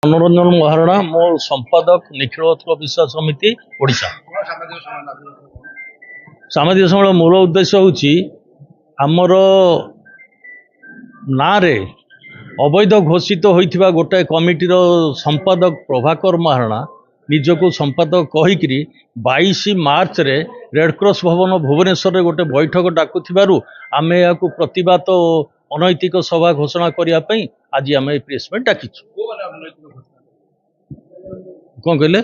मनोरंजन महारणा मो संपादक निखिलोत्कल विश्वास समिति ओडिशा। सामाजिक सम्मेलन मूल उद्देश्य हूँ आमर ना अवैध घोषित होता गोटे कमिटीर संपादक प्रभाकर महारणा निजको संपादक कहीकि 22 मार्च रे रेडक्रॉस भवन भुवनेश्वर गोटे बैठक डाकुथिबारु आमे याकु प्रतिवाद अनैतिक सभा घोषणा करने आज आम प्रेस मीट डाकिछु। कौन कहले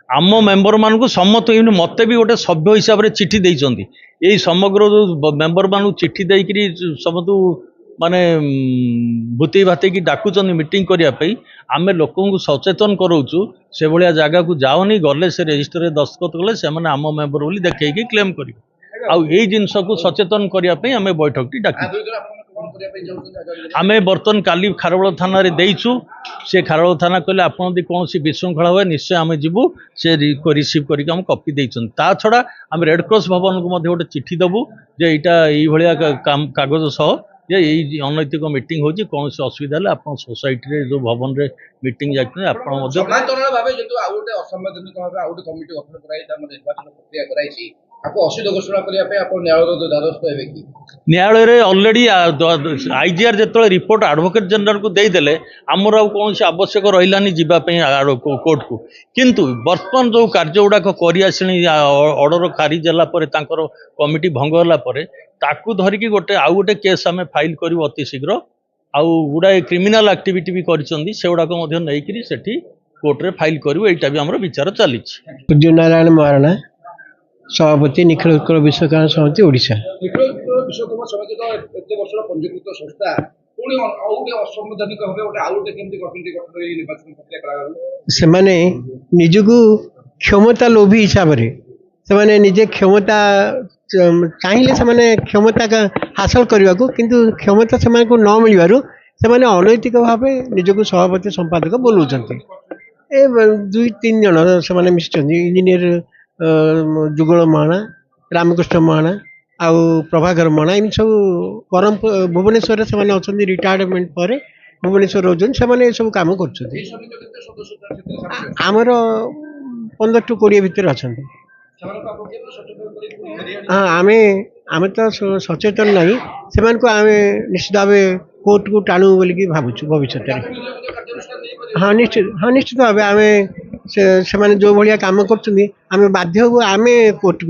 आम मेम्बर मान सम्मत मत भी गोटे सभ्य हिसाब से चिठी देइछन्ति यही समग्र जो मेम्बर मान चिठी देकरी समस्त माने भूति भाती की डाकुचन मीटिंग करने आम लोक सचेतन कराऊँ से भाया जगह को जाओनी गले से रेजिस्टर दस्तखत कले से आम मेम्बर बोली देखी क्लेम कर जिनस को सचेतन करने आम बैठक टी डाक आम बर्तन काली खारबल थाना देचु से खारबल थाना कहले आपन कौन विशृंखला हुए निश्चय आम जीवु से रिसीव करके कॉपी देइछन। ता छड़ा आम रेडक्रॉस भवन को गोटे चिठी देवु जे यहाँ कागज सह जे यही अनैतिक मीटिंग हो कौन असुविधा है आप सोसाइटी जो भवन रे मीटिंग जाते न्यायालय अलरेडी आईजीआर जो रिपोर्ट एडवोकेट जनरल को देदेले आमर कौन आवश्यक रही जावाई कोर्ट को किंतु बर्तमान जो कार्य गुड़ाक करडर खारिज है कमिटी भंग ताकू धरिकी गोटे आउ गोटे केस आम फाइल करूँ अति शीघ्र आउ गुड़ाए क्रिमिनाल एक्टिविटी भी करगुड़ाक कोर्ट रे फाइल करूँ यहाँ भी आम विचार चली। सूर्यनारायण महारणा सभापति निखिलोत्कल विश्वकर्मा समिति ओडिशा। सेमाने निजको क्षमता लोभी हिसाब से निजे क्षमता चाहिए से क्षमता का हासिल करने को किंतु क्षमता से न मिलू से अनैतिक भाव निजको सभापति संपादक बोलूँ ए 2-3 जन से मिशन इंजीनियर जुगल महाणा रामकृष्ण महाणा आउ प्रभाकर महाणा इन सब ब्रह्मपुर भुवनेश्वर से अच्छा रिटायरमेंट पर भुवनेश्वर रोजन से सब कम कर आमर 15-20 भितर अच्छा। हाँ आम तो सचेतन नहीं से आम निश्चित भाव कोर्ट को टाणु बोलिकी भावुँ भविष्य में। हाँ निश्चित भाव आम से जो भाया कम कर बाध्य आम कोर्ट